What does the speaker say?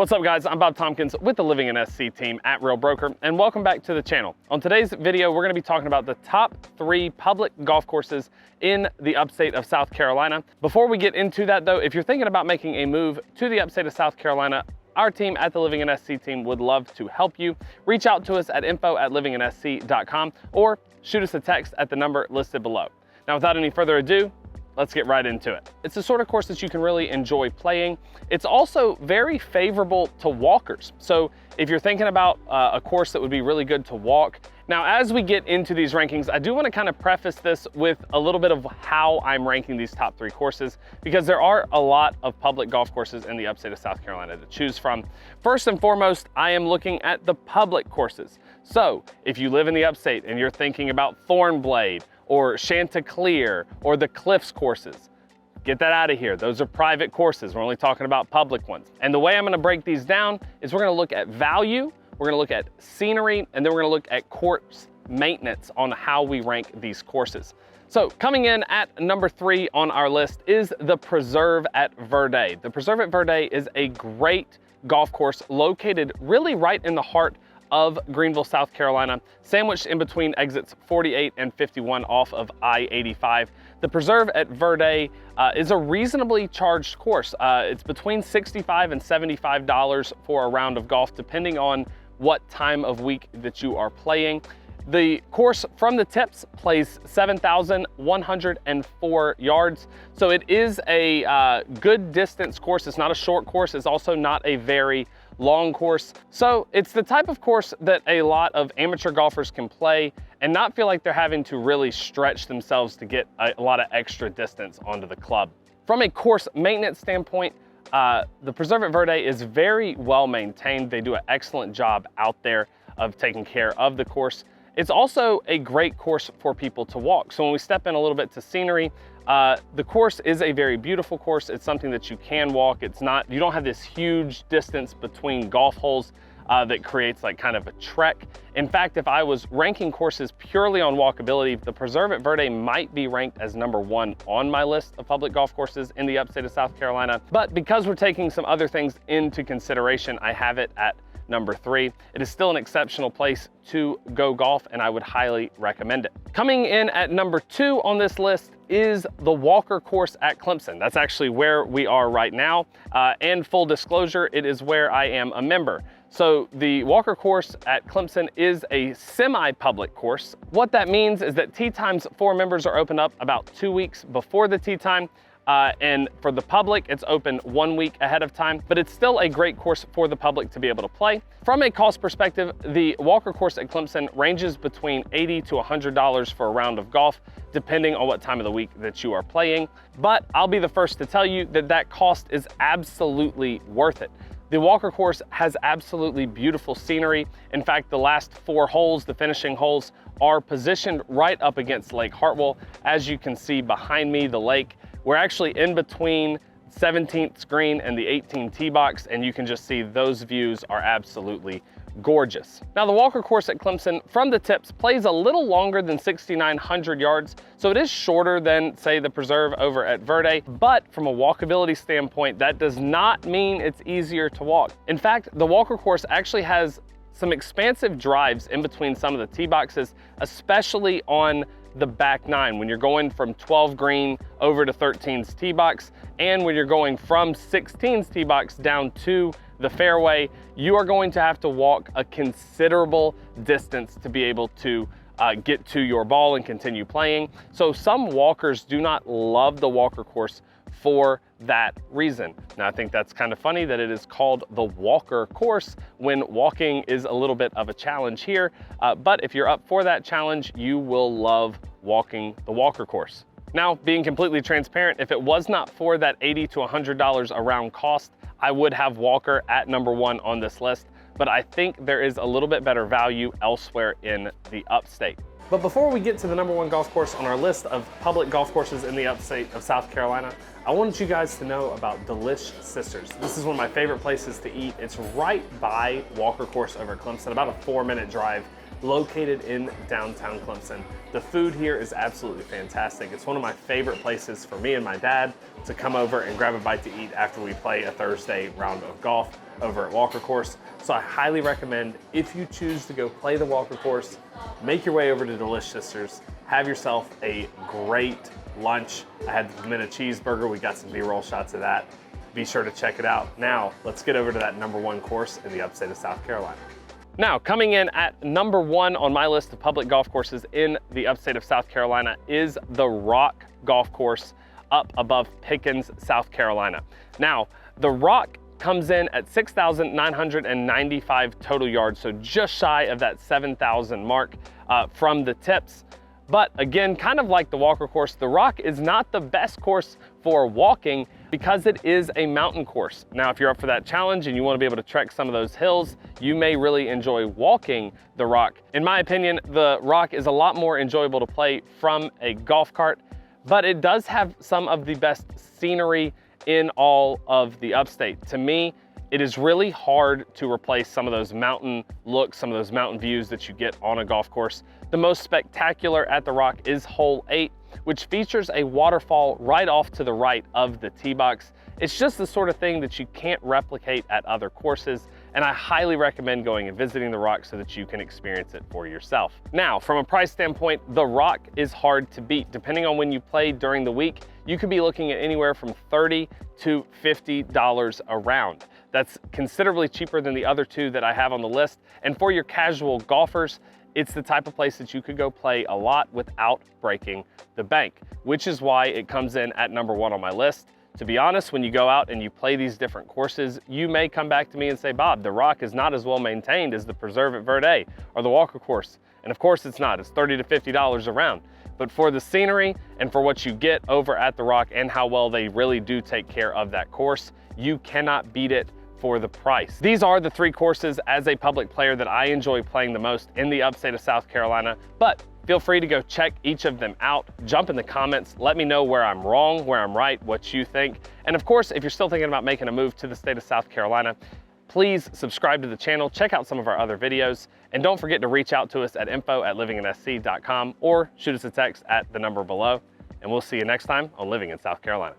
What's up guys, I'm Bob Tompkins with the Living in SC team at Real Broker, and welcome back to the channel. On today's video, we're gonna be talking about the top 3 public golf courses in the upstate of South Carolina. Before we get into that though, if you're thinking about making a move to the upstate of South Carolina, our team at the Living in SC team would love to help you. Reach out to us at info@livinginsc.com or shoot us a text at the number listed below. Now without any further ado, let's get right into it. It's the sort of course that you can really enjoy playing. It's also very favorable to walkers. So if you're thinking about a course that would be really good to walk. Now, as we get into these rankings, I do want to kind of preface this with a little bit of how I'm ranking these top 3 courses, because there are a lot of public golf courses in the upstate of South Carolina to choose from. First and foremost, I am looking at the public courses. So if you live in the upstate and you're thinking about Thornblade, or Chanticleer, or the Cliffs courses, get that out of here. Those are private courses. We're only talking about public ones. And the way I'm gonna break these down is we're gonna look at value, we're gonna look at scenery, and then we're gonna look at course maintenance on how we rank these courses. So coming in at number 3 on our list is the Preserve at Verde. The Preserve at Verde is a great golf course located really right in the heart of Greenville, South Carolina, sandwiched in between exits 48 and 51 off of I-85. The Preserve at Verde is a reasonably charged course. It's between $65 and $75 for a round of golf, depending on what time of week that you are playing. The course from the tips plays 7,104 yards. So it is a good distance course. It's not a short course. It's also not a very long course. So it's the type of course that a lot of amateur golfers can play and not feel like they're having to really stretch themselves to get a lot of extra distance onto the club. From a course maintenance standpoint, the Preserve at Verde is very well maintained. They do an excellent job out there of taking care of the course. It's also a great course for people to walk. So when we step in a little bit to scenery, the course is a very beautiful course. It's something that you can walk. It's not, you don't have this huge distance between golf holes that creates like kind of a trek. In fact, if I was ranking courses purely on walkability, the Preserve at Verde might be ranked as number 1 on my list of public golf courses in the upstate of South Carolina. But because we're taking some other things into consideration, I have it at number 3. It is still an exceptional place to go golf, and I would highly recommend it. Coming in at number 2 on this list is the Walker course at Clemson. That's actually where we are right now. And full disclosure, it is where I am a member. So the Walker course at Clemson is a semi-public course. What that means is that tee times for members are opened up about 2 weeks before the tee time. And for the public, it's open 1 week ahead of time, but it's still a great course for the public to be able to play. From a cost perspective, the Walker course at Clemson ranges between $80 to $100 for a round of golf, depending on what time of the week that you are playing. But I'll be the first to tell you that that cost is absolutely worth it. The Walker course has absolutely beautiful scenery. In fact, the last 4 holes, the finishing holes, are positioned right up against Lake Hartwell. As you can see behind me, the lake, we're actually in between 17th green and the 18 tee box, and you can just see those views are absolutely gorgeous. Now the Walker course at Clemson from the tips plays a little longer than 6,900 yards, so it is shorter than say the Preserve over at Verde, but from a walkability standpoint, that does not mean it's easier to walk. In fact, the Walker course actually has some expansive drives in between some of the tee boxes, especially on the back 9 when you're going from 12 green over to 13's tee box, and when you're going from 16's tee box down to the fairway, you are going to have to walk a considerable distance to be able to get to your ball and continue playing. So some walkers do not love the Walker course for that reason. Now I think that's kind of funny that it is called the Walker course when walking is a little bit of a challenge here, but if you're up for that challenge, you will love walking the Walker course. Now, being completely transparent, if it was not for that $80 to $100 a round cost, I would have Walker at number 1 on this list, but I think there is a little bit better value elsewhere in the upstate. But before we get to the number 1 golf course on our list of public golf courses in the upstate of South Carolina, I wanted you guys to know about Delish Sisters. This is one of my favorite places to eat. It's right by Walker course over Clemson, about a 4-minute drive, located in downtown Clemson. The food here is absolutely fantastic. It's one of my favorite places for me and my dad to come over and grab a bite to eat after we play a Thursday round of golf. over at Walker Course. So I highly recommend, if you choose to go play the Walker Course, make your way over to Delish Sisters, have yourself a great lunch. I had the pimento cheeseburger, we got some B-roll shots of that. Be sure to check it out. Now, let's get over to that #1 course in the upstate of South Carolina. Now, coming in at #1 on my list of public golf courses in the upstate of South Carolina is the Rock Golf Course up above Pickens, South Carolina. Now, the Rock comes in at 6,995 total yards, so just shy of that 7,000 mark from the tips. But again, kind of like the Walker Course, the Rock is not the best course for walking because it is a mountain course. Now, if you're up for that challenge and you want to be able to trek some of those hills, you may really enjoy walking the Rock. In my opinion, the Rock is a lot more enjoyable to play from a golf cart, but it does have some of the best scenery in all of the upstate. To me, it is really hard to replace some of those mountain looks, some of those mountain views that you get on a golf course. The most spectacular at the Rock is hole 8, which features a waterfall right off to the right of the tee box. It's just the sort of thing that you can't replicate at other courses, and I highly recommend going and visiting the Rock so that you can experience it for yourself. Now, from a price standpoint, the Rock is hard to beat. Depending on when you play during the week, you could be looking at anywhere from $30 to $50 a round. That's considerably cheaper than the other two that I have on the list. And for your casual golfers, it's the type of place that you could go play a lot without breaking the bank, which is why it comes in at #1 on my list. To be honest, when you go out and you play these different courses, you may come back to me and say, Bob, the Rock is not as well maintained as the Preserve at Verde or the Walker Course. And of course it's not, it's $30 to $50 a round. But for the scenery and for what you get over at the Rock and how well they really do take care of that course, you cannot beat it for the price. These are the 3 courses as a public player that I enjoy playing the most in the upstate of South Carolina, but feel free to go check each of them out. Jump in the comments, let me know where I'm wrong, where I'm right, what you think. And of course, if you're still thinking about making a move to the state of South Carolina, please subscribe to the channel, check out some of our other videos, and don't forget to reach out to us at info@livinginsc.com or shoot us a text at the number below. And we'll see you next time on Living in South Carolina.